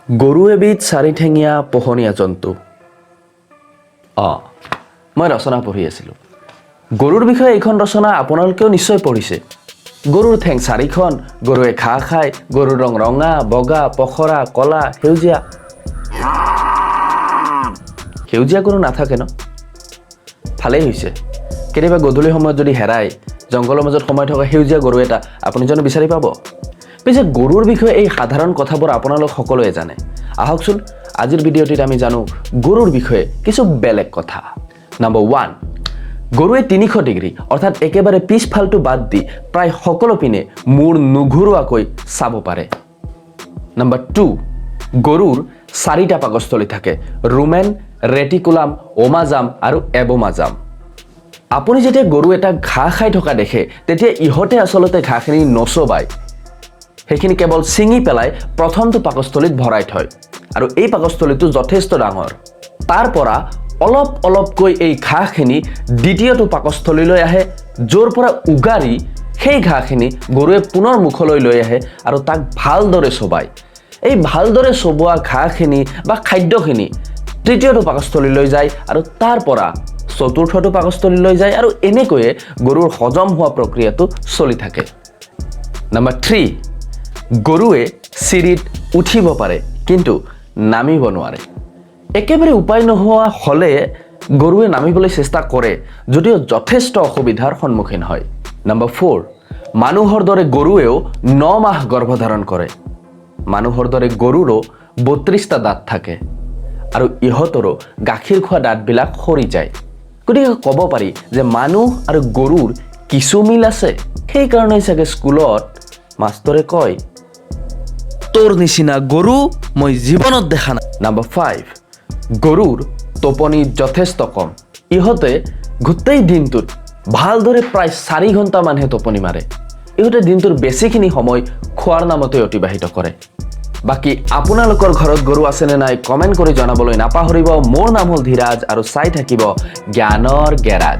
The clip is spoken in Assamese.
গৰু এবিধ চাৰিঠেঙীয়া পোহনীয়া জন্তু। মই ৰচনা পঢ়ি আছিলোঁ। গৰুৰ বিষয়ে এইখন ৰচনা আপোনালোকেও নিশ্চয় পঢ়িছে। গৰুৰ ঠেং চাৰিখন, গৰুৱে ঘাঁহ খায়, গৰুৰ ৰং ৰঙা, বগা, পখৰা, কলা, সেউজীয়া। সেউজীয়া গৰু নাথাকে ন? ভালেই হৈছে। কেতিয়াবা গধূলি সময়ত যদি হেৰাই জংঘলৰ মাজত সোমাই থকা সেউজীয়া গৰু এটা আপুনি জানো বিচাৰি পাব? পিছে গৰুৰ বিষয়ে এই সাধাৰণ কথাবোৰ আপোনালোক সকলোৱে জানে। আহকচোন আজিৰ ভিডিঅ'টিত আমি জানো গৰুৰ বিষয়ে কিছু বেলেগ কথা। নম্বৰ 1, গৰুৱে 300 ডিগ্ৰী অৰ্থাৎ একেবাৰে পিছফালটো বাদ দি প্ৰায় সকলো পিনে মূৰ নুঘূৰোৱাকৈ চাব পাৰে। নম্বৰ 2, গৰুৰ 4টা পাকস্থলী থাকে: ৰুমেন, ৰেটিকুলাম, ওমাজাম আৰু এবমাজাম। আপুনি যেতিয়া গৰু এটা ঘাঁহ খাই থকা দেখে তেতিয়া ইহঁতে আচলতে ঘাঁহখিনি নচবায়, সেইখিনি কেৱল ছিঙি পেলাই প্ৰথমটো পাকস্থলীত ভৰাই থয় আৰু এই পাকস্থলীটো যথেষ্ট ডাঙৰ। তাৰ পৰা অলপ অলপকৈ এই ঘাঁহখিনি দ্বিতীয়টো পাকস্থলীলৈ আহে, য'ৰ পৰা উগাৰি সেই ঘাঁহখিনি গৰুৱে পুনৰ মুখলৈ লৈ আহে আৰু তাক ভালদৰে চবায়। এই ভালদৰে চবোৱা ঘাঁহখিনি বা খাদ্যখিনি তৃতীয়টো পাকস্থলীলৈ যায় আৰু তাৰ পৰা চতুৰ্থটো পাকস্থলীলৈ যায় আৰু এনেকৈয়ে গৰুৰ হজম হোৱা প্ৰক্ৰিয়াটো চলি থাকে। নম্বৰ 3, গৰুৱে চিৰিত উঠিব পাৰে কিন্তু নামিব নোৱাৰে। একেবাৰে উপায় নোহোৱা হ'লে গৰুৱে নামিবলৈ চেষ্টা কৰে, যদিও যথেষ্ট অসুবিধাৰ সন্মুখীন হয়। নম্বৰ 4, মানুহৰ দৰে গৰুৱেও 9 মাহ গৰ্ভধাৰণ কৰে। মানুহৰ দৰে গৰুৰো 32টা দাঁত থাকে আৰু ইহঁতৰো গাখীৰ খোৱা দাঁতবিলাক সৰি যায়। গতিকে ক'ব পাৰি যে মানুহ আৰু গৰুৰ কিছু মিল আছে। সেইকাৰণে চাগে স্কুলত মাষ্টৰে কয়, তোৰ নিচিনা গৰু মই জীৱনত দেখা নাই। নম্বৰ 5, গৰুৰ টোপনি যথেষ্ট কম। ইহঁতে গোটেই দিনটোত ভালদৰে প্ৰায় 4 ঘণ্টামানহে টোপনি মাৰে। ইহঁতে দিনটোৰ বেছিখিনি সময় খোৱাৰ নামতে অতিবাহিত কৰে। বাকী আপোনালোকৰ ঘৰত গৰু আছেনে নাই কমেণ্ট কৰি জনাবলৈ নাপাহৰিব। মোৰ নাম হ'ল ধীৰাজ আৰু চাই থাকিব জ্ঞানৰ গেৰাজ।